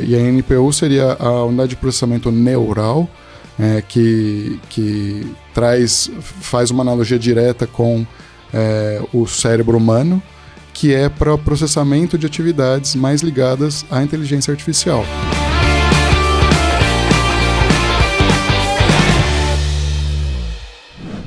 E a NPU seria a unidade de processamento neural, que faz uma analogia direta com o cérebro humano, que é para o processamento de atividades mais ligadas à inteligência artificial.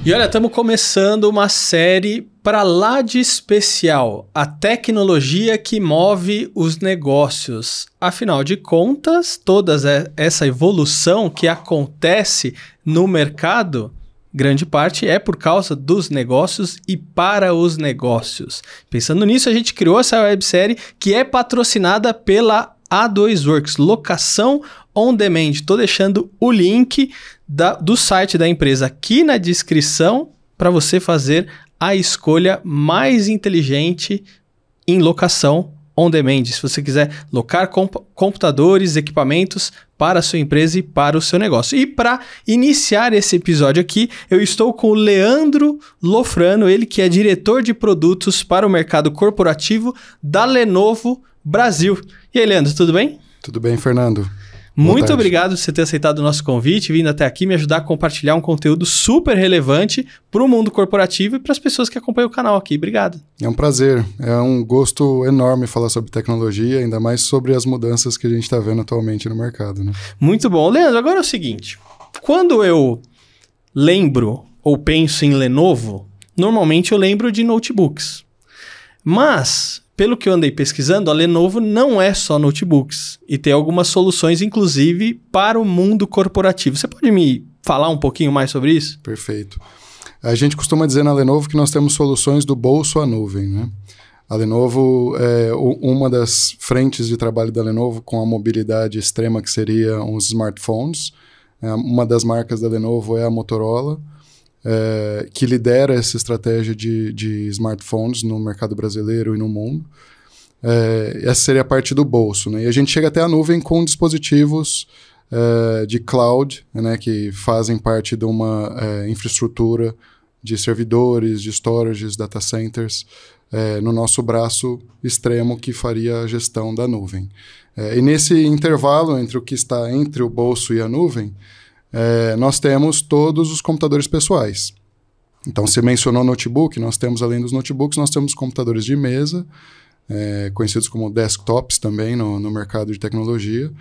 E olha, estamos começando uma série para lá de especial, a tecnologia que move os negócios. Afinal de contas, toda essa evolução que acontece no mercado, grande parte é por causa dos negócios e para os negócios. Pensando nisso, a gente criou essa websérie que é patrocinada pela A2Works, locação on demand. Estou deixando o link do site da empresa aqui na descrição para você fazer a escolha mais inteligente em locação on demand. Se você quiser locar computadores, equipamentos para a sua empresa e para o seu negócio. E para iniciar esse episódio aqui, eu estou com o Leandro Lofrano, ele que é diretor de produtos para o mercado corporativo da Lenovo Brasil. E aí, Leandro, tudo bem? Tudo bem, Fernando. Muito obrigado por você ter aceitado o nosso convite, vindo até aqui me ajudar a compartilhar um conteúdo super relevante para o mundo corporativo e para as pessoas que acompanham o canal aqui. Obrigado. É um prazer. É um gosto enorme falar sobre tecnologia, ainda mais sobre as mudanças que a gente está vendo atualmente no mercado, né? Muito bom. Leandro, agora é o seguinte. Quando eu lembro ou penso em Lenovo, normalmente eu lembro de notebooks. Mas, pelo que eu andei pesquisando, a Lenovo não é só notebooks e tem algumas soluções, inclusive, para o mundo corporativo. Você pode me falar um pouquinho mais sobre isso? Perfeito. A gente costuma dizer na Lenovo que nós temos soluções do bolso à nuvem, né? A Lenovo é uma das frentes de trabalho da Lenovo com a mobilidade extrema, que seria os smartphones. Uma das marcas da Lenovo é a Motorola, que lidera essa estratégia de smartphones no mercado brasileiro e no mundo. Essa seria a parte do bolso, né? E a gente chega até a nuvem com dispositivos de cloud, né, que fazem parte de uma infraestrutura de servidores, de storages, data centers, no nosso braço extremo que faria a gestão da nuvem. E nesse intervalo entre o que está entre o bolso e a nuvem, nós temos todos os computadores pessoais. Então, você mencionou notebook, nós temos, além dos notebooks, nós temos computadores de mesa, conhecidos como desktops também no mercado de tecnologia.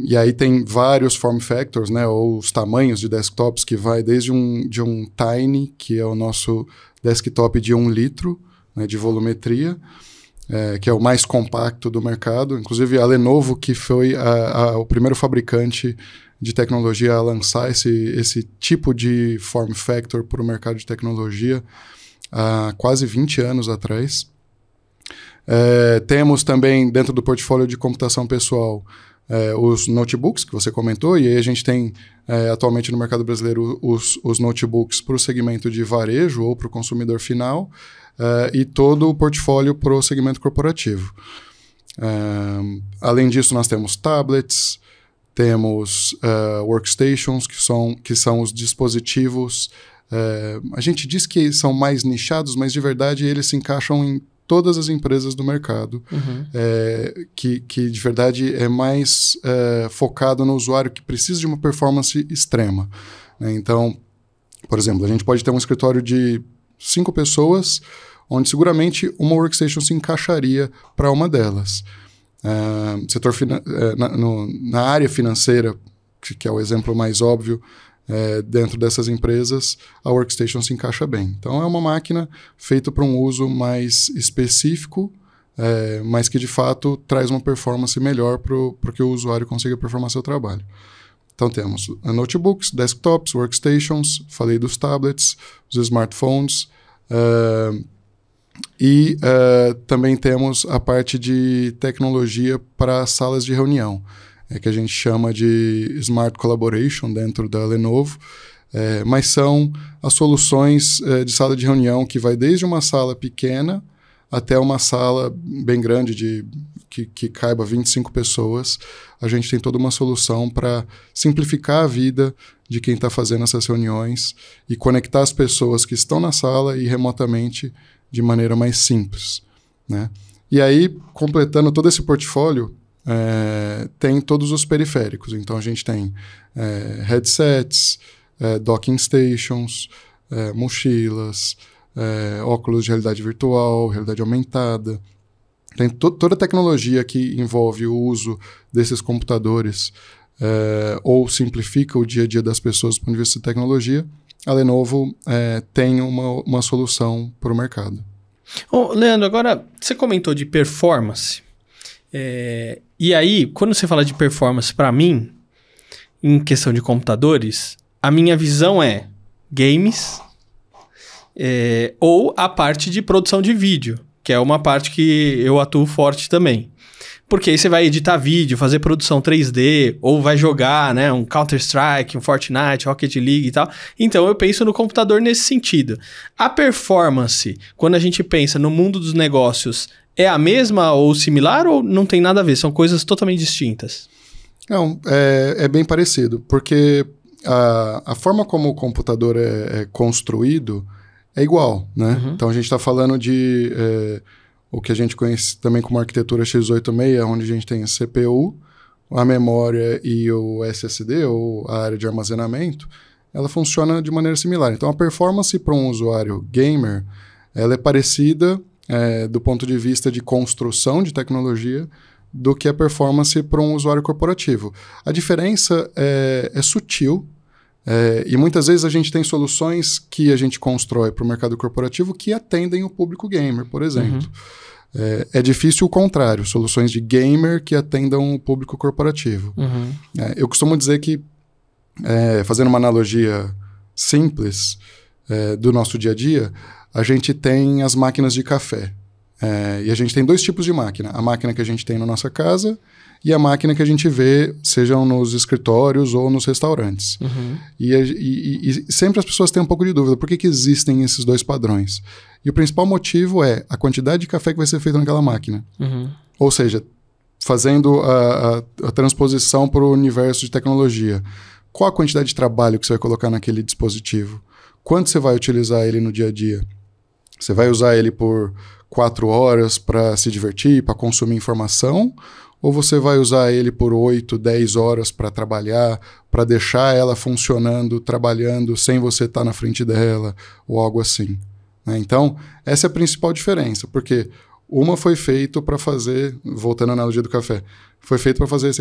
E aí tem vários form factors, né, ou os tamanhos de desktops, que vai desde de um Tiny, que é o nosso desktop de 1 litro, né, de volumetria, que é o mais compacto do mercado. Inclusive, a Lenovo, que foi o primeiro fabricante de tecnologia a lançar esse tipo de form factor para o mercado de tecnologia há quase 20 anos atrás. Temos também, dentro do portfólio de computação pessoal, os notebooks, que você comentou, e aí a gente tem atualmente no mercado brasileiro os notebooks para o segmento de varejo ou para o consumidor final, e todo o portfólio para o segmento corporativo. Além disso, nós temos tablets, temos workstations, que são os dispositivos. A gente diz que são mais nichados, mas de verdade eles se encaixam em todas as empresas do mercado, que de verdade é mais focado no usuário que precisa de uma performance extrema, né? Então, por exemplo, a gente pode ter um escritório de 5 pessoas, onde seguramente uma workstation se encaixaria para uma delas. Na área financeira, que é o exemplo mais óbvio, dentro dessas empresas, a workstation se encaixa bem. Então, é uma máquina feita para um uso mais específico, mas que, de fato, traz uma performance melhor para que o usuário consiga performar seu trabalho. Então, temos notebooks, desktops, workstations, falei dos tablets, os smartphones, e também temos a parte de tecnologia para salas de reunião, que a gente chama de Smart Collaboration dentro da Lenovo, mas são as soluções de sala de reunião que vai desde uma sala pequena até uma sala bem grande que caiba 25 pessoas. A gente tem toda uma solução para simplificar a vida de quem está fazendo essas reuniões e conectar as pessoas que estão na sala e remotamente de maneira mais simples, né? E aí, completando todo esse portfólio, tem todos os periféricos. Então, a gente tem headsets, docking stations, mochilas, óculos de realidade virtual, realidade aumentada. Tem toda a tecnologia que envolve o uso desses computadores ou simplifica o dia a dia das pessoas do ponto de vista de tecnologia. A Lenovo tem uma solução para o mercado. Leandro, agora você comentou de performance. E aí, quando você fala de performance, para mim, em questão de computadores, a minha visão é games ou a parte de produção de vídeo, que é uma parte que eu atuo forte também. Porque aí você vai editar vídeo, fazer produção 3D, ou vai jogar, né, um Counter-Strike, um Fortnite, Rocket League e tal. Então eu penso no computador nesse sentido. A performance, quando a gente pensa no mundo dos negócios, é a mesma ou similar ou não tem nada a ver? São coisas totalmente distintas? Não, é bem parecido, porque a forma como o computador é construído é igual, né? Uhum. Então a gente está falando de o que a gente conhece também como arquitetura x86, onde a gente tem a CPU, a memória e o SSD, ou a área de armazenamento, ela funciona de maneira similar. Então a performance para um usuário gamer, ela é parecida do ponto de vista de construção de tecnologia do que a performance para um usuário corporativo. A diferença é sutil, e muitas vezes a gente tem soluções que a gente constrói para o mercado corporativo que atendem o público gamer, por exemplo. Uhum. É difícil o contrário, soluções de gamer que atendam o público corporativo. Uhum. Eu costumo dizer que, fazendo uma analogia simples do nosso dia a dia, a gente tem as máquinas de café. E a gente tem dois tipos de máquina. A máquina que a gente tem na nossa casa e a máquina que a gente vê, sejam nos escritórios ou nos restaurantes. Uhum. E sempre as pessoas têm um pouco de dúvida. Por que existem esses dois padrões? E o principal motivo é a quantidade de café que vai ser feita naquela máquina. Uhum. Ou seja, fazendo a transposição para o universo de tecnologia. Qual a quantidade de trabalho que você vai colocar naquele dispositivo? Quanto você vai utilizar ele no dia a dia? Você vai usar ele por 4 horas para se divertir, para consumir informação? Ou você vai usar ele por 8, 10 horas para trabalhar, para deixar ela funcionando, trabalhando, sem você estar na frente dela, ou algo assim? Então, essa é a principal diferença, porque uma foi feito para fazer, voltando à analogia do café, foi feito para fazer,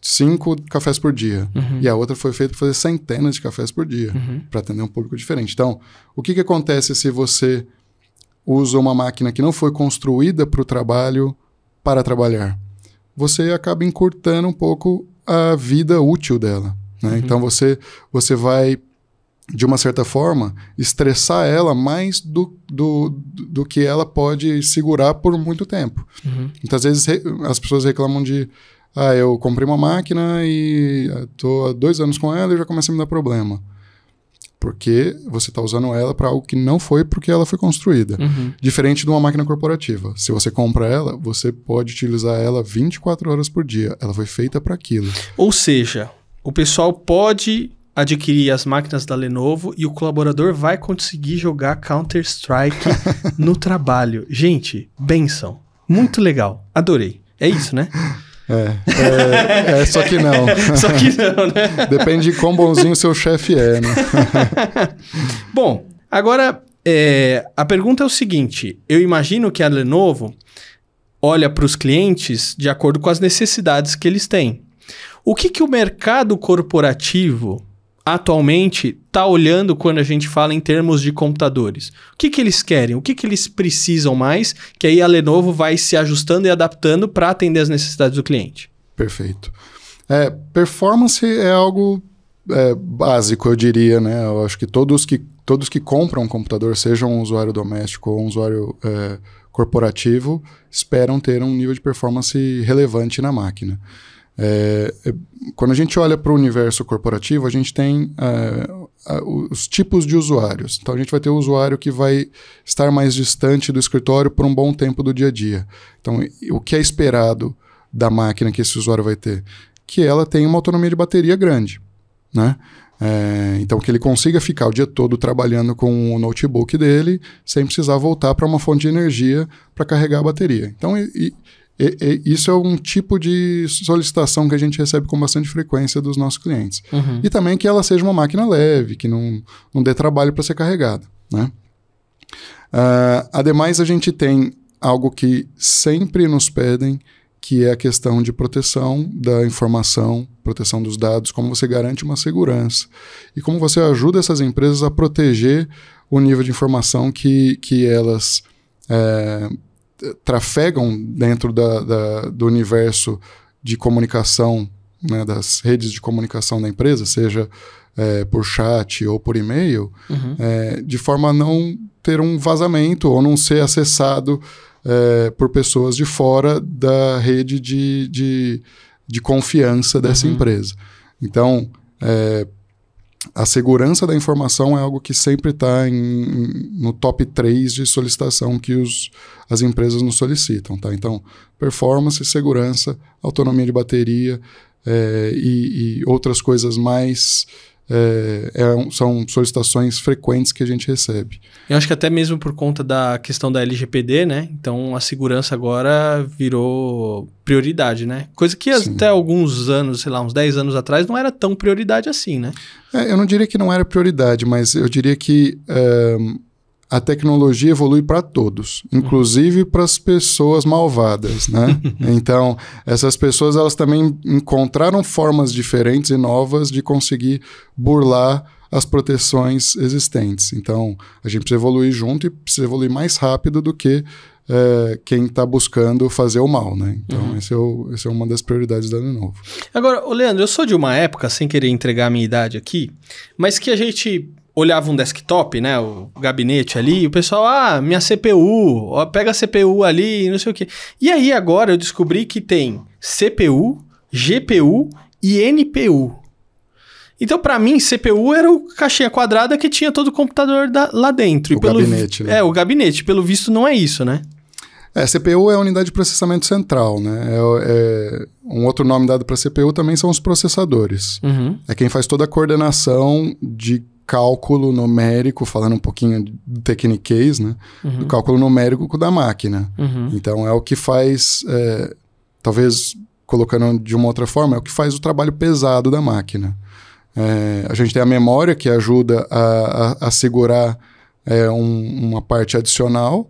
5 cafés por dia. Uhum. E a outra foi feita para fazer centenas de cafés por dia, para atender um público diferente. Então, o que acontece se você usa uma máquina que não foi construída para o trabalho, para trabalhar? Você acaba encurtando um pouco a vida útil dela, né? Uhum. Então você vai, de uma certa forma, estressar ela mais do que ela pode segurar por muito tempo. Uhum. Então, às vezes, as pessoas reclamam de eu comprei uma máquina e estou há 2 anos com ela e já começa a me dar problema. Porque você está usando ela para algo que não foi porque ela foi construída. Uhum. Diferente de uma máquina corporativa. Se você compra ela, você pode utilizar ela 24 horas por dia. Ela foi feita para aquilo. Ou seja, o pessoal pode adquirir as máquinas da Lenovo e o colaborador vai conseguir jogar Counter-Strike no trabalho. Gente, benção. Muito legal. Adorei. É isso, né? Só que não. Só que não, né? Depende de quão bonzinho o seu chefe é, né? Bom, agora a pergunta é o seguinte. Eu imagino que a Lenovo olha para os clientes de acordo com as necessidades que eles têm. O que o mercado corporativo atualmente está olhando quando a gente fala em termos de computadores? O que eles querem? O que eles precisam mais? Que aí a Lenovo vai se ajustando e adaptando para atender as necessidades do cliente. Perfeito. Performance é algo básico, eu diria, né? Eu acho que todos que compram um computador, seja um usuário doméstico ou um usuário corporativo, esperam ter um nível de performance relevante na máquina. Quando a gente olha para o universo corporativo, a gente tem os tipos de usuários. Então, a gente vai ter o usuário que vai estar mais distante do escritório por um bom tempo do dia a dia. Então, o que é esperado da máquina que esse usuário vai ter? Que ela tenha uma autonomia de bateria grande, né? Então, que ele consiga ficar o dia todo trabalhando com o notebook dele sem precisar voltar para uma fonte de energia para carregar a bateria. Então, isso é um tipo de solicitação que a gente recebe com bastante frequência dos nossos clientes. E também que ela seja uma máquina leve, que não dê trabalho para ser carregada, né? Ademais, a gente tem algo que sempre nos pedem, que é a questão de proteção da informação, proteção dos dados, como você garante uma segurança e como você ajuda essas empresas a proteger o nível de informação que elas trafegam dentro do universo de comunicação, né, das redes de comunicação da empresa, seja por chat ou por e-mail, de forma a não ter um vazamento ou não ser acessado por pessoas de fora da rede de confiança dessa empresa. Então, a segurança da informação é algo que sempre está no top 3 de solicitação que as empresas nos solicitam. Tá? Então, performance, segurança, autonomia de bateria e outras coisas mais... são solicitações frequentes que a gente recebe. Eu acho que até mesmo por conta da questão da LGPD, né? Então a segurança agora virou prioridade, né? Coisa que até alguns anos, sei lá, uns 10 anos atrás, não era tão prioridade assim, né? Eu não diria que não era prioridade, mas eu diria que a tecnologia evolui para todos, inclusive para as pessoas malvadas, né? Então, essas pessoas elas também encontraram formas diferentes e novas de conseguir burlar as proteções existentes. Então, a gente precisa evoluir junto e precisa evoluir mais rápido do que quem está buscando fazer o mal, né? Então, essa é uma das prioridades da Lenovo. Agora, Leandro, eu sou de uma época, sem querer entregar a minha idade aqui, mas que a gente... olhava um desktop, né, o gabinete ali, e o pessoal, minha CPU, pega a CPU ali, não sei o quê. E aí agora eu descobri que tem CPU, GPU e NPU. Então, para mim, CPU era o caixinha quadrada que tinha todo o computador lá dentro. O gabinete, né? O gabinete. Pelo visto, não é isso, né? CPU é a unidade de processamento central, né? Um outro nome dado para CPU também são os processadores. É quem faz toda a coordenação de cálculo numérico, falando um pouquinho do tecniquez, né? Do cálculo numérico da máquina. Então, é o que faz, talvez colocando de uma outra forma, é o que faz o trabalho pesado da máquina. A gente tem a memória, que ajuda a segurar uma parte adicional,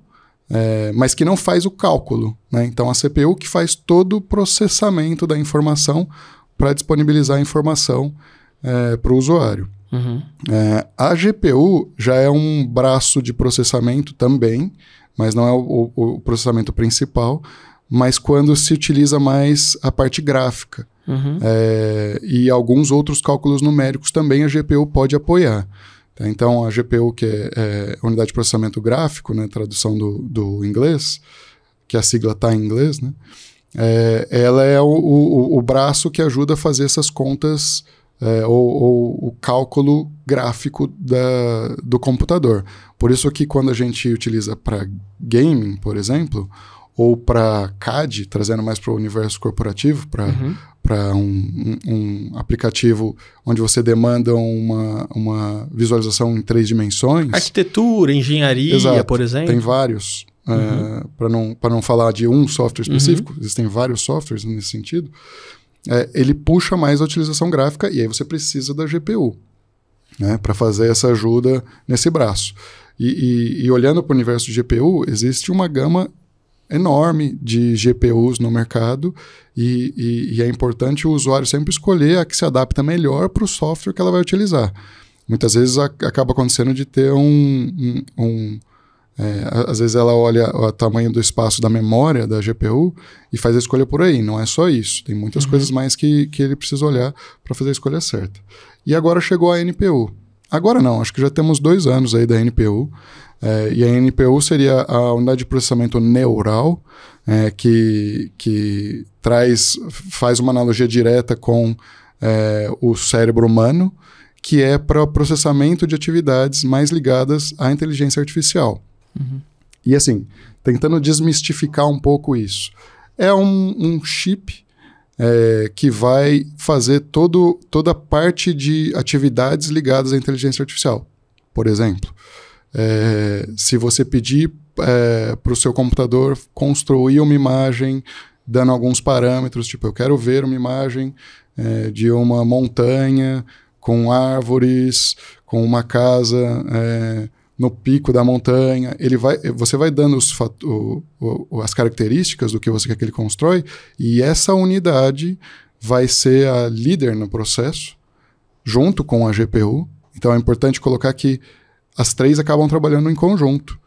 mas que não faz o cálculo, né? Então, a CPU que faz todo o processamento da informação para disponibilizar a informação para o usuário. A GPU já é um braço de processamento também, mas não é o processamento principal, mas quando se utiliza mais a parte gráfica. E alguns outros cálculos numéricos também a GPU pode apoiar. Tá? Então, a GPU, que é Unidade de Processamento Gráfico, né, tradução do inglês, que a sigla está em inglês, né, ela é o braço que ajuda a fazer essas contas, ou o cálculo gráfico do computador. Por isso que quando a gente utiliza para gaming, por exemplo, ou para CAD, trazendo mais para o universo corporativo, para um aplicativo onde você demanda uma visualização em 3 dimensões. Arquitetura, engenharia, exato, por exemplo. Tem vários. Para não falar de um software específico, existem vários softwares nesse sentido. Ele puxa mais a utilização gráfica e aí você precisa da GPU, né, para fazer essa ajuda nesse braço. E olhando para o universo de GPU, existe uma gama enorme de GPUs no mercado e é importante o usuário sempre escolher a que se adapta melhor para o software que ela vai utilizar. Muitas vezes acaba acontecendo de ter às vezes ela olha o tamanho do espaço da memória da GPU e faz a escolha por aí. Não é só isso. Tem muitas coisas mais que ele precisa olhar para fazer a escolha certa. E agora chegou a NPU. Agora não, acho que já temos 2 anos aí da NPU. E a NPU seria a unidade de processamento neural, que faz uma analogia direta com o cérebro humano, que é para o processamento de atividades mais ligadas à inteligência artificial. E assim, tentando desmistificar um pouco isso. É um chip que vai fazer toda a parte de atividades ligadas à inteligência artificial. Por exemplo, se você pedir para o seu computador construir uma imagem dando alguns parâmetros, tipo, eu quero ver uma imagem de uma montanha com árvores, com uma casa no pico da montanha. Você vai dando as características do que você quer que ele constrói, e essa unidade vai ser a líder no processo, junto com a GPU. Então é importante colocar que as três acabam trabalhando em conjunto.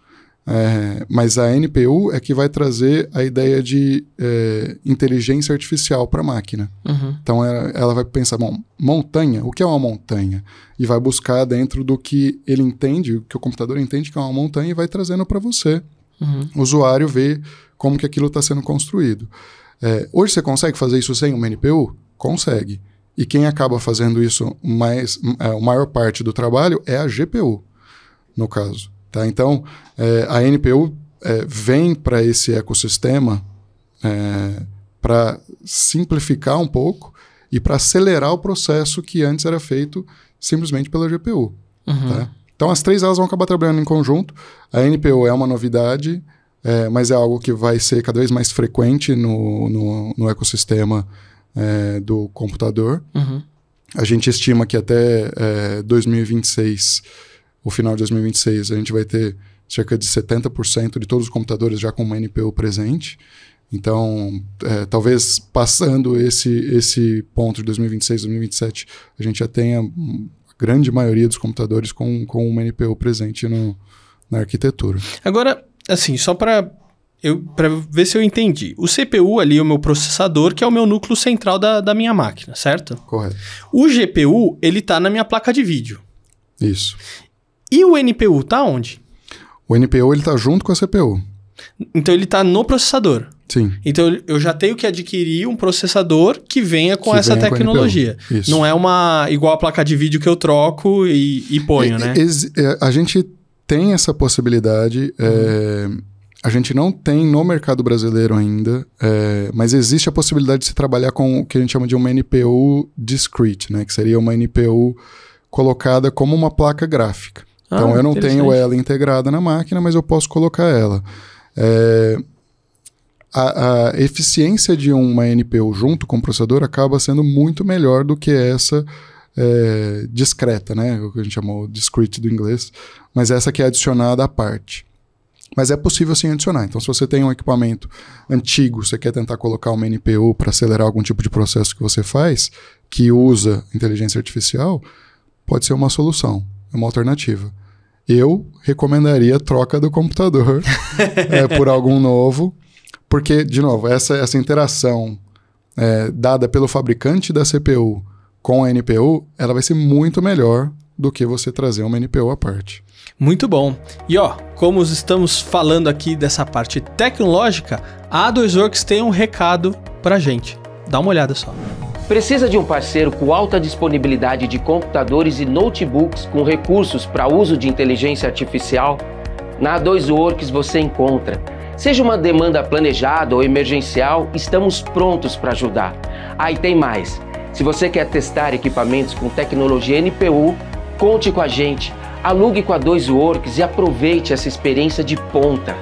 Mas a NPU é que vai trazer a ideia de inteligência artificial para a máquina. Uhum. Então ela vai pensar, bom, montanha, o que é uma montanha? E vai buscar dentro do que ele entende, o que o computador entende que é uma montanha, e vai trazendo para você, o usuário, ver como que aquilo está sendo construído. Hoje você consegue fazer isso sem uma NPU? Consegue. E quem acaba fazendo isso a maior parte do trabalho é a GPU, no caso. Tá? Então, a NPU vem para esse ecossistema para simplificar um pouco e para acelerar o processo que antes era feito simplesmente pela GPU. Uhum. Tá? Então, as três elas vão acabar trabalhando em conjunto. A NPU é uma novidade, mas é algo que vai ser cada vez mais frequente no ecossistema do computador. Uhum. A gente estima que até 2026... O final de 2026, a gente vai ter cerca de 70% de todos os computadores já com uma NPU presente. Então, talvez passando esse ponto de 2026, 2027, a gente já tenha a grande maioria dos computadores com uma NPU presente na arquitetura. Agora, assim, só para ver se eu entendi. O CPU ali é o meu processador, que é o meu núcleo central da minha máquina, certo? Correto. O GPU, ele está na minha placa de vídeo. Isso. E o NPU tá onde? O NPU ele tá junto com a CPU. Então ele tá no processador. Sim. Então eu já tenho que adquirir um processador que venha com essa tecnologia. Isso. Não é igual a placa de vídeo que eu troco e ponho, né? A gente tem essa possibilidade. A gente não tem no mercado brasileiro ainda, mas existe a possibilidade de se trabalhar com o que a gente chama de uma NPU discrete, né? Que seria uma NPU colocada como uma placa gráfica. Então, eu não tenho ela integrada na máquina, mas eu posso colocar ela. A eficiência de uma NPU junto com o processador acaba sendo muito melhor do que essa discreta, né? O que a gente chamou discrete do inglês. Mas essa que é adicionada à parte. Mas é possível sim adicionar. Então, se você tem um equipamento antigo, você quer tentar colocar uma NPU para acelerar algum tipo de processo que você faz, que usa inteligência artificial, pode ser uma solução, uma alternativa. Eu recomendaria a troca do computador por algum novo, porque, de novo, essa interação dada pelo fabricante da CPU com a NPU, ela vai ser muito melhor do que você trazer uma NPU à parte. Muito bom. E como estamos falando aqui dessa parte tecnológica, a A2Works tem um recado pra gente. Dá uma olhada só. Precisa de um parceiro com alta disponibilidade de computadores e notebooks com recursos para uso de inteligência artificial? Na A2Works você encontra. Seja uma demanda planejada ou emergencial, estamos prontos para ajudar. E tem mais. Se você quer testar equipamentos com tecnologia NPU, conte com a gente. Alugue com a A2Works e aproveite essa experiência de ponta.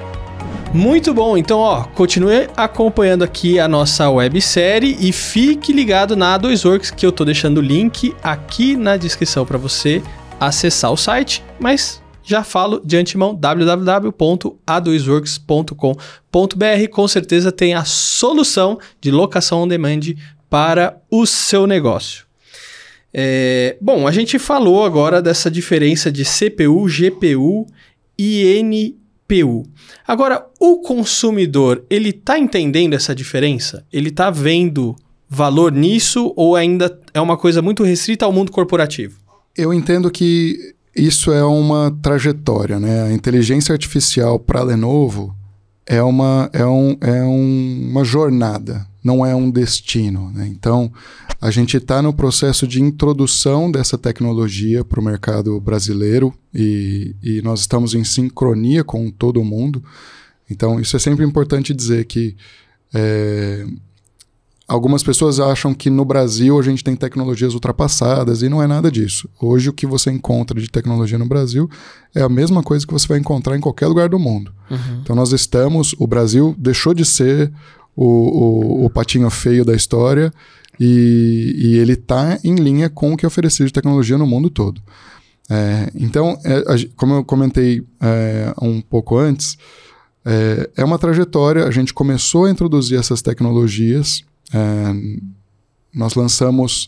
Muito bom, então continue acompanhando aqui a nossa websérie e fique ligado na A2Works, que eu tô deixando o link aqui na descrição para você acessar o site, mas já falo de antemão, www.a2works.com.br, com certeza tem a solução de locação on demand para o seu negócio. Bom, a gente falou agora dessa diferença de CPU, GPU e NPU. Agora, o consumidor, ele está entendendo essa diferença? Ele está vendo valor nisso ou ainda é uma coisa muito restrita ao mundo corporativo? Eu entendo que isso é uma trajetória, né? A inteligência artificial para a Lenovo é uma jornada, não é um destino, né? Então, a gente está no processo de introdução dessa tecnologia para o mercado brasileiro e nós estamos em sincronia com todo mundo. Então, isso é sempre importante dizer que algumas pessoas acham que no Brasil a gente tem tecnologias ultrapassadas e não é nada disso. Hoje o que você encontra de tecnologia no Brasil é a mesma coisa que você vai encontrar em qualquer lugar do mundo. Uhum. Então o Brasil deixou de ser o patinho feio da história e ele está em linha com o que é oferecido de tecnologia no mundo todo. Então, como eu comentei um pouco antes, é uma trajetória. A gente começou a introduzir essas tecnologias. Nós lançamos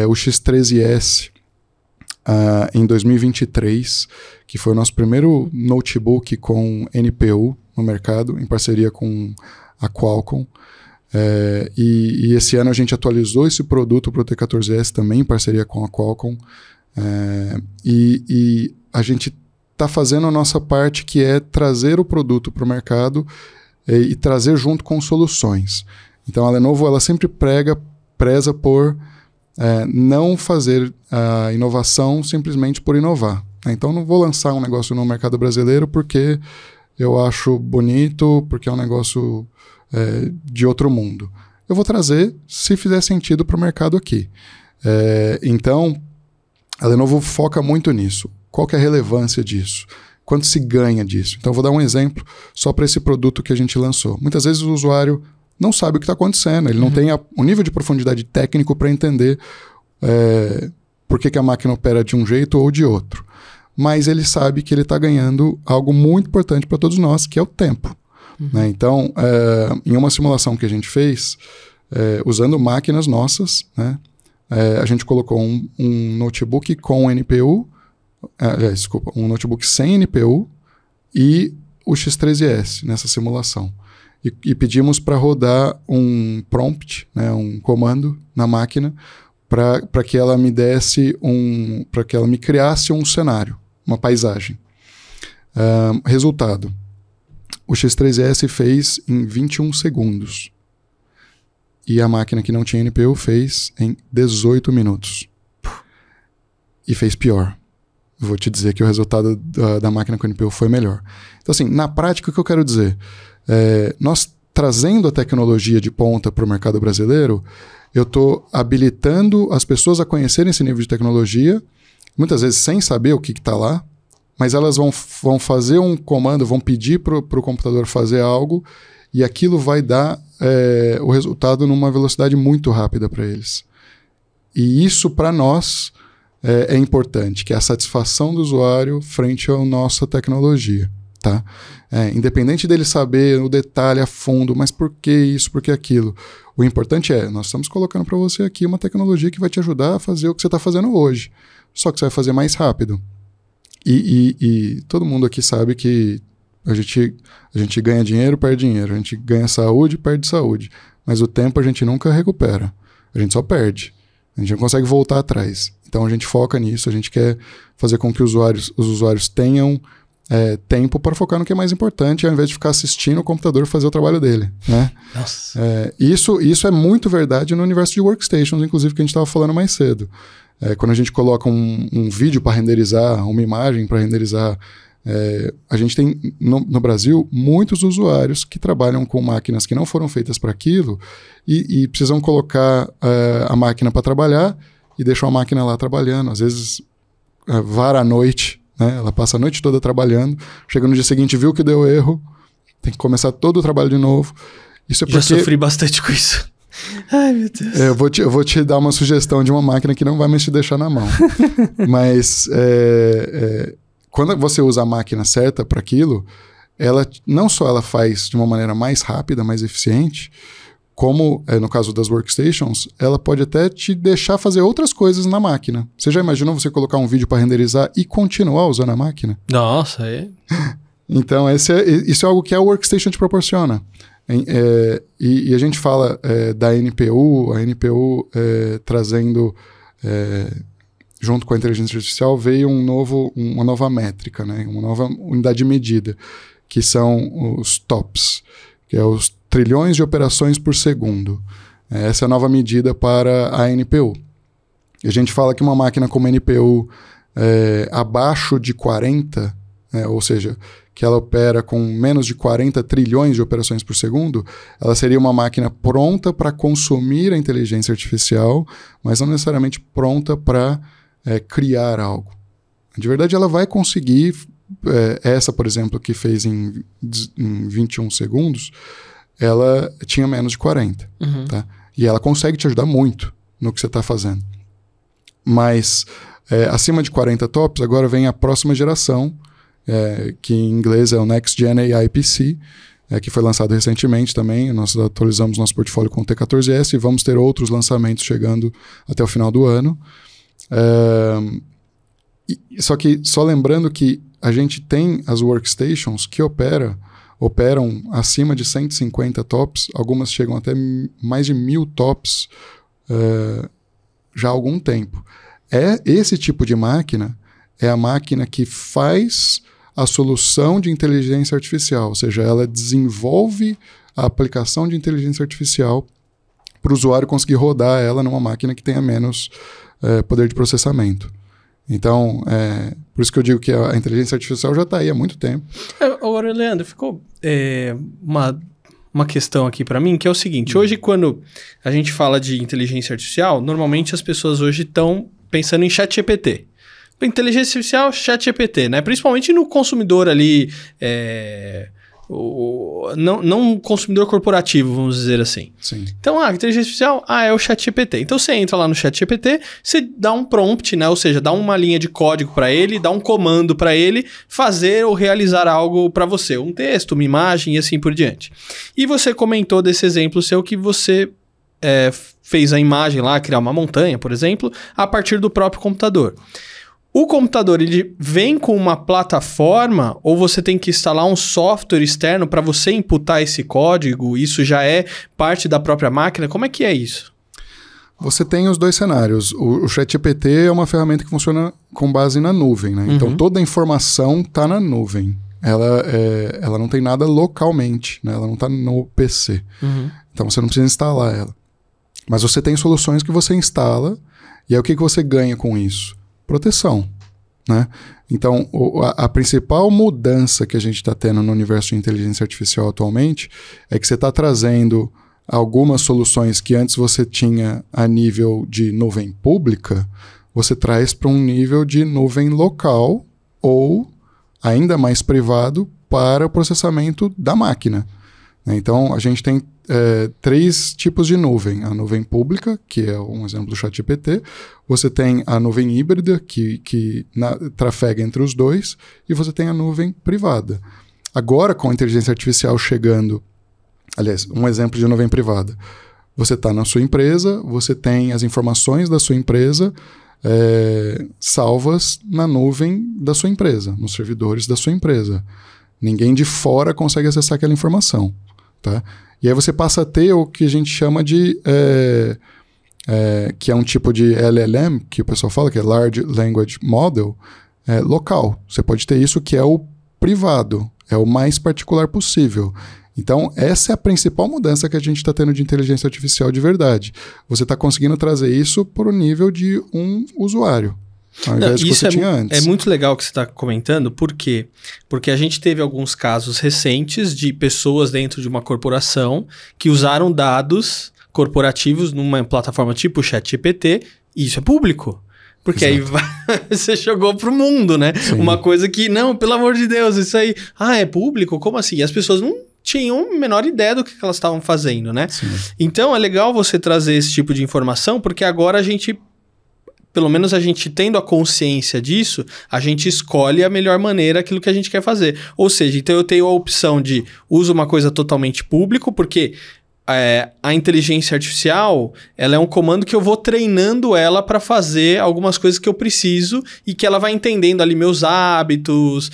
o X13S em 2023, que foi o nosso primeiro notebook com NPU no mercado, em parceria com a Qualcomm. E esse ano a gente atualizou esse produto para o T14S também, em parceria com a Qualcomm. E a gente está fazendo a nossa parte, que é trazer o produto para o mercado e trazer junto com soluções. Então a Lenovo ela sempre preza por não fazer a inovação simplesmente por inovar. Então não vou lançar um negócio no mercado brasileiro porque eu acho bonito, porque é um negócio de outro mundo. Eu vou trazer se fizer sentido para o mercado aqui. Então a Lenovo foca muito nisso. Qual que é a relevância disso? Quanto se ganha disso? Então, eu vou dar um exemplo só para esse produto que a gente lançou. Muitas vezes o usuário não sabe o que está acontecendo, ele não tem o nível de profundidade técnico para entender por que a máquina opera de um jeito ou de outro. Mas ele sabe que ele está ganhando algo muito importante para todos nós, que é o tempo. Né? Então, em uma simulação que a gente fez, usando máquinas nossas, né? A gente colocou um notebook com NPU, um notebook sem NPU e o X13S nessa simulação. E pedimos para rodar um prompt, né, um comando na máquina, para que ela me desse para que ela me criasse um cenário, uma paisagem. Resultado: o X13S fez em 21 segundos. E a máquina que não tinha NPU fez em 18 minutos. E fez pior. Vou te dizer que o resultado da máquina com NPU foi melhor. Então, assim, na prática, o que eu quero dizer? Nós trazendo a tecnologia de ponta para o mercado brasileiro, eu estou habilitando as pessoas a conhecerem esse nível de tecnologia, muitas vezes sem saber o que está lá, mas elas vão fazer um comando, vão pedir para o computador fazer algo, e aquilo vai dar o resultado numa velocidade muito rápida para eles. E isso, para nós, é importante, que é a satisfação do usuário frente à nossa tecnologia. Tá? Independente dele saber o detalhe a fundo, mas por que isso, por que aquilo? O importante nós estamos colocando para você aqui uma tecnologia que vai te ajudar a fazer o que você está fazendo hoje, só que você vai fazer mais rápido. E todo mundo aqui sabe que a gente ganha dinheiro, perde dinheiro. A gente ganha saúde, perde saúde. Mas o tempo a gente nunca recupera. A gente só perde. A gente não consegue voltar atrás. Então a gente foca nisso. A gente quer fazer com que os usuários tenham tempo para focar no que é mais importante, ao invés de ficar assistindo o computador fazer o trabalho dele. Né? Nossa. Isso é muito verdade no universo de workstations, inclusive, que a gente estava falando mais cedo. Quando a gente coloca um vídeo para renderizar, uma imagem para renderizar, a gente tem no Brasil muitos usuários que trabalham com máquinas que não foram feitas para aquilo e precisam colocar a máquina para trabalhar e deixam a máquina lá trabalhando. Às vezes vara a noite, né? Ela passa a noite toda trabalhando, chega no dia seguinte, viu que deu erro, tem que começar todo o trabalho de novo. Isso é porque... Já sofri bastante com isso. Ai, meu Deus. Eu vou te dar uma sugestão de uma máquina que não vai mais te deixar na mão. Mas quando você usa a máquina certa para aquilo, não só ela faz de uma maneira mais rápida, mais eficiente, como no caso das workstations, ela pode até te deixar fazer outras coisas na máquina. Você já imaginou você colocar um vídeo para renderizar e continuar usando a máquina? Nossa, Então, isso é algo que a workstation te proporciona. E a gente fala da NPU, a NPU trazendo, junto com a inteligência artificial, veio uma nova métrica, né? Uma nova unidade de medida, que são os TOPS, que é os trilhões de operações por segundo. Essa é a nova medida para a NPU. E a gente fala que uma máquina com uma NPU abaixo de 40, ou seja, que ela opera com menos de 40 trilhões de operações por segundo, ela seria uma máquina pronta para consumir a inteligência artificial, mas não necessariamente pronta para criar algo. De verdade, ela vai conseguir, essa, por exemplo, que fez em 21 segundos, ela tinha menos de 40. Tá? E ela consegue te ajudar muito no que você está fazendo. Mas acima de 40 TOPS, agora vem a próxima geração, que em inglês é o Next Gen AI PC, que foi lançado recentemente também. Nós atualizamos nosso portfólio com o T14S e vamos ter outros lançamentos chegando até o final do ano. Só lembrando que a gente tem as workstations que operam acima de 150 TOPS, algumas chegam até mais de 1000 TOPS já há algum tempo. Esse tipo de máquina é a máquina que faz a solução de inteligência artificial, ou seja, ela desenvolve a aplicação de inteligência artificial para o usuário conseguir rodar ela numa máquina que tenha menos poder de processamento. Então, por isso que eu digo que a inteligência artificial já está aí há muito tempo. Agora, Leandro, ficou uma questão aqui para mim, que é o seguinte. Hoje, quando a gente fala de inteligência artificial, normalmente as pessoas hoje estão pensando em ChatGPT. Inteligência artificial, ChatGPT, né? Principalmente no consumidor ali, não consumidor corporativo, vamos dizer assim. Sim. Então, inteligência artificial, é o ChatGPT. Então, você entra lá no ChatGPT, você dá um prompt, né? Ou seja, dá uma linha de código para ele, dá um comando para ele fazer ou realizar algo para você. Um texto, uma imagem e assim por diante. E você comentou desse exemplo seu que você fez a imagem lá, criar uma montanha, por exemplo, a partir do próprio computador. O computador, ele vem com uma plataforma ou você tem que instalar um software externo para você imputar esse código? Isso já é parte da própria máquina? Como é que é isso? Você tem os dois cenários. O ChatGPT é uma ferramenta que funciona com base na nuvem, né? Então, toda a informação está na nuvem. Ela não tem nada localmente, né? Ela não está no PC. Então, você não precisa instalar ela. Mas você tem soluções que você instala e aí o que você ganha com isso? Proteção, né? Então, a principal mudança que a gente está tendo no universo de inteligência artificial atualmente é que você está trazendo algumas soluções que antes você tinha a nível de nuvem pública, você traz para um nível de nuvem local ou ainda mais privado para o processamento da máquina. Então, a gente tem 3 tipos de nuvem. A nuvem pública, que é um exemplo do ChatGPT. Você tem a nuvem híbrida, que trafega entre os dois. E você tem a nuvem privada. Agora, com a inteligência artificial chegando... Aliás, um exemplo de nuvem privada. Você está na sua empresa, você tem as informações da sua empresa salvas na nuvem da sua empresa, nos servidores da sua empresa. Ninguém de fora consegue acessar aquela informação. Tá? E aí você passa a ter o que a gente chama de... que é um tipo de LLM, que o pessoal fala, que é Large Language Model, local. Você pode ter isso que é o privado, é o mais particular possível. Então, essa é a principal mudança que a gente está tendo de inteligência artificial de verdade. Você está conseguindo trazer isso para o nível de um usuário. Ao invés de que você tinha antes. É muito legal o que você está comentando, por quê? Porque a gente teve alguns casos recentes de pessoas dentro de uma corporação que usaram dados corporativos numa plataforma tipo ChatGPT, e isso é público. Porque exato. Aí você jogou pro mundo, né? Sim. Uma coisa que, não, pelo amor de Deus, isso aí... é público? Como assim? E as pessoas não tinham a menor ideia do que elas estavam fazendo, né? Sim. Então, é legal você trazer esse tipo de informação, porque agora a gente... Pelo menos a gente tendo a consciência disso, a gente escolhe a melhor maneira aquilo que a gente quer fazer. Ou seja, então eu tenho a opção de uso uma coisa totalmente público, porque a inteligência artificial, ela é um comando que eu vou treinando ela para fazer algumas coisas que eu preciso e que ela vai entendendo ali meus hábitos,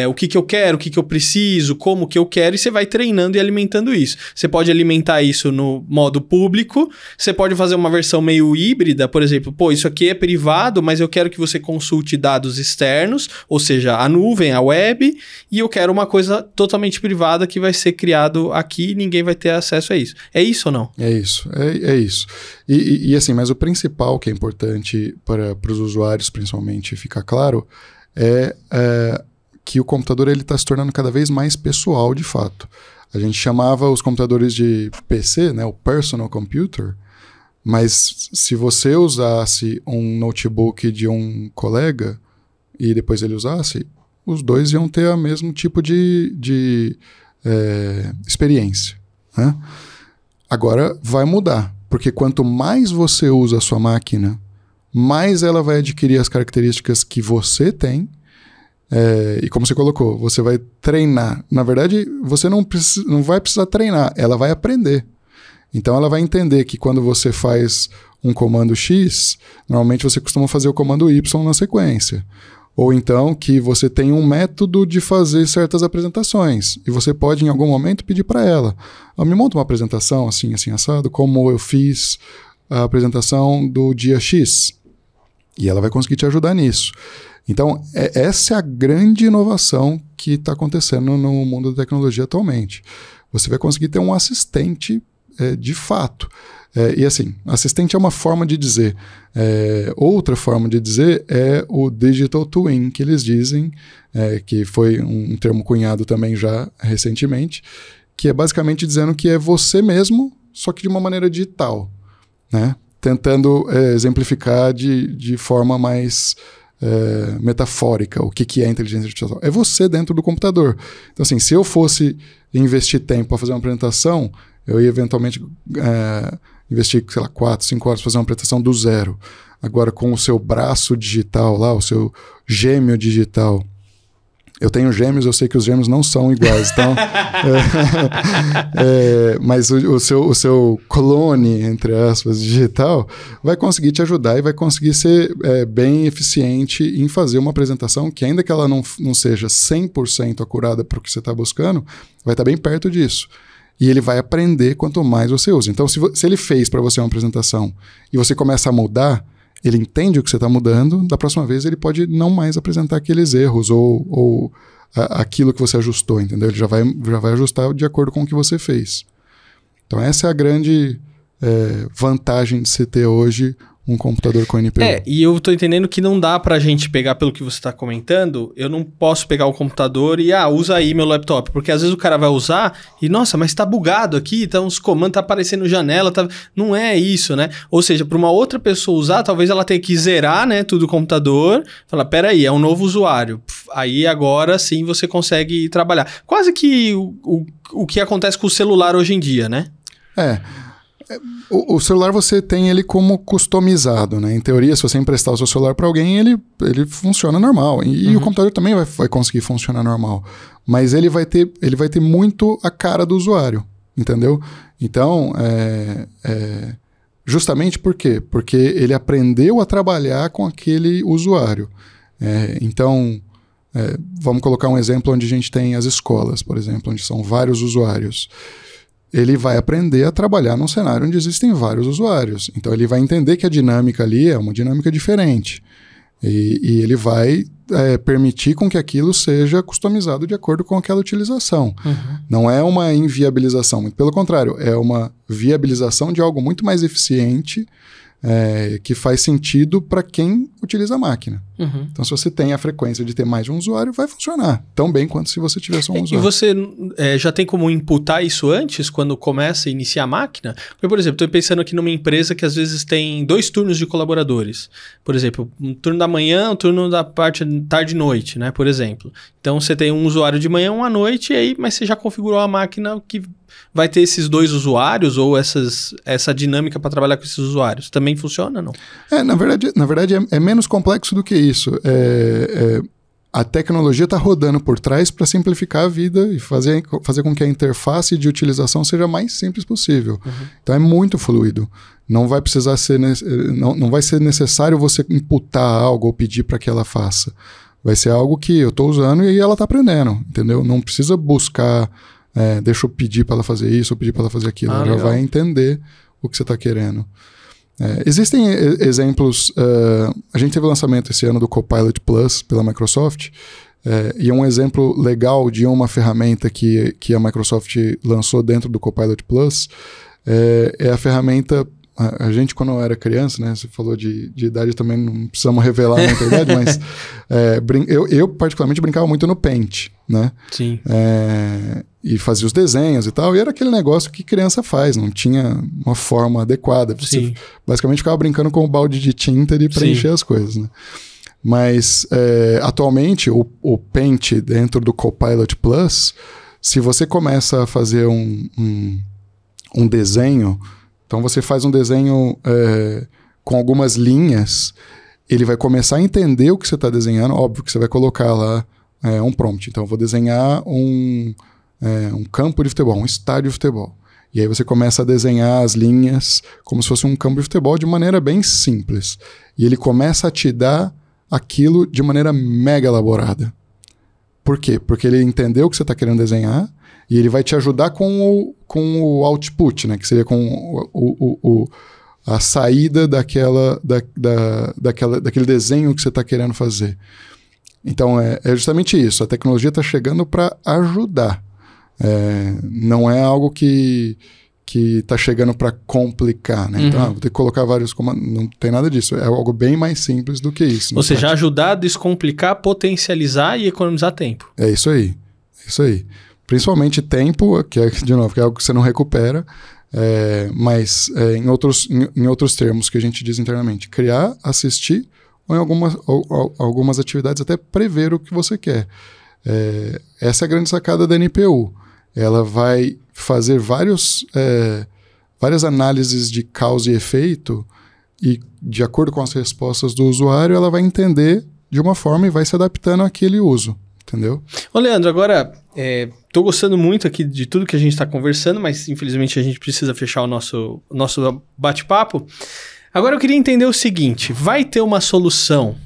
o que eu quero, o que eu preciso, como que eu quero, e você vai treinando e alimentando isso. Você pode alimentar isso no modo público, você pode fazer uma versão meio híbrida, por exemplo, isso aqui é privado, mas eu quero que você consulte dados externos, ou seja, a nuvem, a web, e eu quero uma coisa totalmente privada que vai ser criado aqui e ninguém vai ter acesso a isso. É isso ou não? É isso, é isso. E assim, mas o principal que é importante para os usuários, principalmente, ficar claro, é que o computador está se tornando cada vez mais pessoal, de fato. A gente chamava os computadores de PC, né, o personal computer, mas se você usasse um notebook de um colega e depois ele usasse, os dois iam ter o mesmo tipo de experiência. né? Agora vai mudar, porque quanto mais você usa a sua máquina, mais ela vai adquirir as características que você tem. E como você colocou, você vai treinar. Na verdade, você não vai precisar treinar, ela vai aprender. Então ela vai entender que quando você faz um comando X, normalmente você costuma fazer o comando Y na sequência. Ou então que você tem um método de fazer certas apresentações. E você pode, em algum momento, pedir para ela: me monta uma apresentação assim, assim, assado, como eu fiz a apresentação do dia X. E ela vai conseguir te ajudar nisso. Então, essa é a grande inovação que está acontecendo no mundo da tecnologia atualmente. Você vai conseguir ter um assistente de fato. E assim, assistente é uma forma de dizer. Outra forma de dizer é o Digital Twin, que eles dizem, que foi um termo cunhado também já recentemente, que é basicamente dizendo que é você mesmo, só que de uma maneira digital, né? Tentando exemplificar de forma mais metafórica o que é inteligência artificial. É você dentro do computador. Então, assim, se eu fosse investir tempo para fazer uma apresentação, eu ia eventualmente investir, sei lá, 4, 5 horas para fazer uma apresentação do zero. Agora, com o seu braço digital lá, o seu gêmeo digital. Eu tenho gêmeos, eu sei que os gêmeos não são iguais, então... mas o seu clone, entre aspas, digital, vai conseguir te ajudar e vai conseguir ser bem eficiente em fazer uma apresentação que, ainda que ela não seja 100% acurada para o que você está buscando, vai estar bem perto disso. E ele vai aprender quanto mais você usa. Então, se ele fez para você uma apresentação e você começa a mudar, ele entende o que você está mudando, da próxima vez ele pode não mais apresentar aqueles erros ou aquilo que você ajustou, entendeu? Ele já vai ajustar de acordo com o que você fez. Então essa é a grande vantagem de se ter hoje um computador com NPU. E eu tô entendendo que não dá pra gente pegar, pelo que você tá comentando, eu não posso pegar o computador e, usa aí meu laptop, porque às vezes o cara vai usar e, nossa, mas tá bugado aqui, tá uns comandos, tá aparecendo janela, não é isso, né? Ou seja, pra uma outra pessoa usar, talvez ela tenha que zerar, né, tudo o computador, falar, peraí, é um novo usuário. Aí agora sim você consegue trabalhar. Quase que o que acontece com o celular hoje em dia, né? O celular você tem ele como customizado, né? Em teoria, se você emprestar o seu celular para alguém, ele funciona normal. E o computador também vai conseguir funcionar normal. Mas ele vai ter muito a cara do usuário, entendeu? Então, justamente por quê? Porque ele aprendeu a trabalhar com aquele usuário. Então, vamos colocar um exemplo onde a gente tem as escolas, por exemplo, onde são vários usuários. Ele vai aprender a trabalhar num cenário onde existem vários usuários. Então, ele vai entender que a dinâmica ali é uma dinâmica diferente. E ele vai permitir com que aquilo seja customizado de acordo com aquela utilização. Não é uma inviabilização, muito pelo contrário, é uma viabilização de algo muito mais eficiente, que faz sentido para quem utiliza a máquina. Então, se você tem a frequência de ter mais de um usuário, vai funcionar tão bem quanto se você tiver só um usuário. E você já tem como imputar isso antes, quando começa a iniciar a máquina? Porque, por exemplo, estou pensando aqui numa empresa que às vezes tem 2 turnos de colaboradores. Por exemplo, um turno da manhã, um turno da parte tarde e noite, né? Por exemplo. Então, você tem um usuário de manhã, um à noite, mas você já configurou a máquina que vai ter esses 2 usuários ou essa dinâmica para trabalhar com esses usuários. Também funciona, não? Na verdade é menos complexo do que isso. A tecnologia está rodando por trás para simplificar a vida e fazer com que a interface de utilização seja mais simples possível. Então é muito fluido. Não vai precisar não vai ser necessário você imputar algo ou pedir para que ela faça. Vai ser algo que eu estou usando e ela está aprendendo, entendeu? Não precisa buscar, deixa eu pedir para ela fazer isso ou pedir para ela fazer aquilo. Ela já vai entender o que você está querendo. Existem exemplos, a gente teve o lançamento esse ano do Copilot Plus pela Microsoft, e um exemplo legal de uma ferramenta que a Microsoft lançou dentro do Copilot Plus é a ferramenta. A gente, quando eu era criança, né, você falou de idade também, não precisamos revelar muita idade, mas eu particularmente brincava muito no Paint, né? Sim. E fazia os desenhos e tal, e era aquele negócio que criança faz, não tinha uma forma adequada. Você basicamente ficava brincando com o balde de tinta e preencher as coisas, né? Mas, atualmente, o Paint dentro do Copilot Plus, se você começa a fazer um desenho, então você faz um desenho com algumas linhas, ele vai começar a entender o que você está desenhando. Óbvio que você vai colocar lá um prompt. Então, eu vou desenhar um campo de futebol, um estádio de futebol. E aí você começa a desenhar as linhas como se fosse um campo de futebol de maneira bem simples. E ele começa a te dar aquilo de maneira mega elaborada. Por quê? Porque ele entendeu o que você está querendo desenhar e ele vai te ajudar com o output, né? Que seria com a saída daquele desenho que você está querendo fazer. Então, é justamente isso. A tecnologia está chegando para ajudar. Não é algo que está chegando para complicar, né? Então, vou ter que colocar vários comandos. Não tem nada disso. É algo bem mais simples do que isso. Ou seja, ajudar a descomplicar, potencializar e economizar tempo. É isso aí. Principalmente tempo, que de novo, que é algo que você não recupera, mas em outros termos que a gente diz internamente, criar, assistir, ou em algumas atividades até prever o que você quer. Essa é a grande sacada da NPU. Ela vai fazer várias análises de causa e efeito e, de acordo com as respostas do usuário, ela vai entender de uma forma e vai se adaptando àquele uso. Entendeu? Ô, Leandro, agora, tô gostando muito aqui de tudo que a gente está conversando, mas infelizmente a gente precisa fechar o nosso bate-papo. Agora eu queria entender o seguinte, vai ter uma solução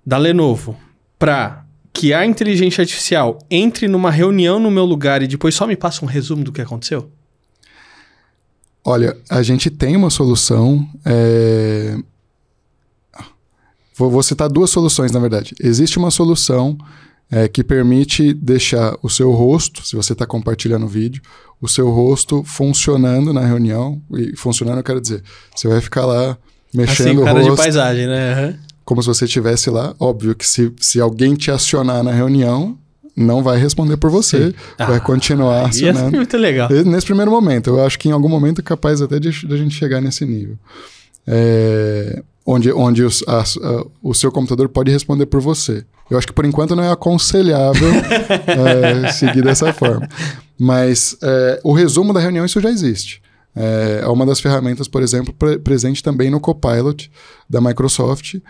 da Lenovo para que a inteligência artificial entre numa reunião no meu lugar e depois só me passa um resumo do que aconteceu? Olha, a gente tem uma solução... Vou citar duas soluções, na verdade. Existe uma solução que permite deixar o seu rosto, se você está compartilhando o vídeo, o seu rosto funcionando na reunião. E funcionando, eu quero dizer, você vai ficar lá mexendo assim, o rosto. De paisagem, né? Como se você estivesse lá. Óbvio que se alguém te acionar na reunião, não vai responder por você. Vai continuar acionando. Isso é muito legal. Nesse primeiro momento. Eu acho que em algum momento é capaz até de a gente chegar nesse nível. Onde o seu computador pode responder por você. Eu acho que por enquanto não é aconselhável seguir dessa forma. Mas o resumo da reunião, isso já existe. É uma das ferramentas, por exemplo, presente também no Copilot da Microsoft.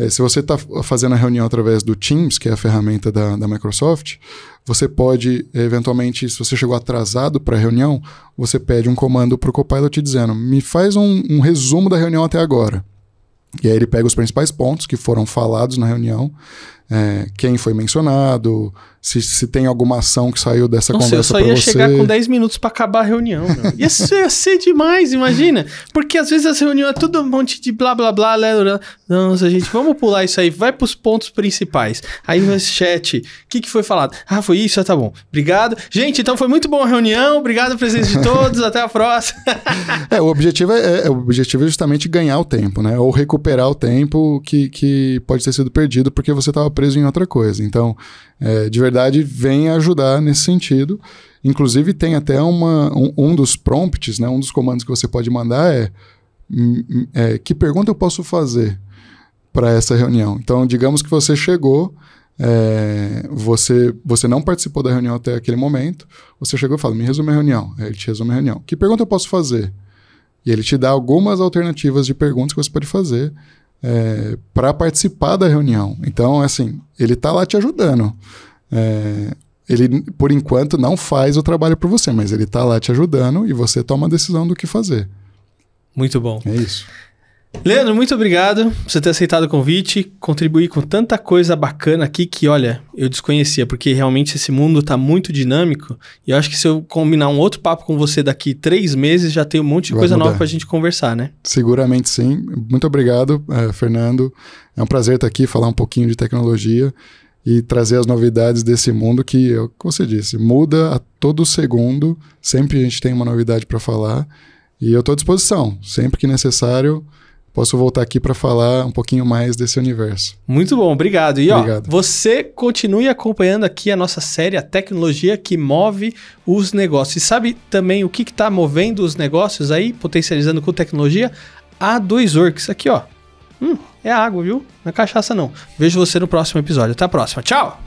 Se você está fazendo a reunião através do Teams, que é a ferramenta da Microsoft, você pode, eventualmente, se você chegou atrasado para a reunião, você pede um comando para o Copilot dizendo, me faz um resumo da reunião até agora. E aí ele pega os principais pontos que foram falados na reunião, quem foi mencionado, se tem alguma ação que saiu dessa conversa para você. Eu só ia chegar com 10 minutos para acabar a reunião. Isso ia ser demais, imagina. Porque às vezes essa reunião é tudo um monte de blá, blá, blá. Nossa, gente, vamos pular isso aí. Vai para os pontos principais. Aí no chat, o que foi falado? Foi isso? Tá bom. Obrigado. Gente, então foi muito boa a reunião. Obrigado a presença de todos. Até a próxima. O objetivo é justamente ganhar o tempo, né? Ou recuperar o tempo que pode ter sido perdido porque você estava preso em outra coisa. Então, de verdade, vem ajudar nesse sentido. Inclusive, tem até um dos prompts, né? Um dos comandos que você pode mandar que pergunta eu posso fazer para essa reunião? Então, digamos que você chegou, você não participou da reunião até aquele momento, você chegou e fala, me resume a reunião. Aí ele te resume a reunião. Que pergunta eu posso fazer? E ele te dá algumas alternativas de perguntas que você pode fazer para participar da reunião. Então, assim, ele está lá te ajudando. Ele, por enquanto, não faz o trabalho por você, mas ele está lá te ajudando e você toma a decisão do que fazer. Muito bom. É isso. Leandro, muito obrigado por você ter aceitado o convite, contribuir com tanta coisa bacana aqui que, olha, eu desconhecia, porque realmente esse mundo está muito dinâmico e eu acho que se eu combinar um outro papo com você daqui 3 meses, já tem um monte de coisa nova para a gente conversar, né? Seguramente sim. Muito obrigado, Fernando. É um prazer estar aqui, falar um pouquinho de tecnologia e trazer as novidades desse mundo que, como você disse, muda a todo segundo. Sempre a gente tem uma novidade para falar e eu estou à disposição. Sempre que necessário, posso voltar aqui para falar um pouquinho mais desse universo. Muito bom, obrigado. E obrigado. Você continue acompanhando aqui a nossa série, a tecnologia que move os negócios. E sabe também o que está movendo os negócios aí, potencializando com tecnologia? A2Works, aqui ó. É água, viu? Não é cachaça não. Vejo você no próximo episódio. Até a próxima. Tchau!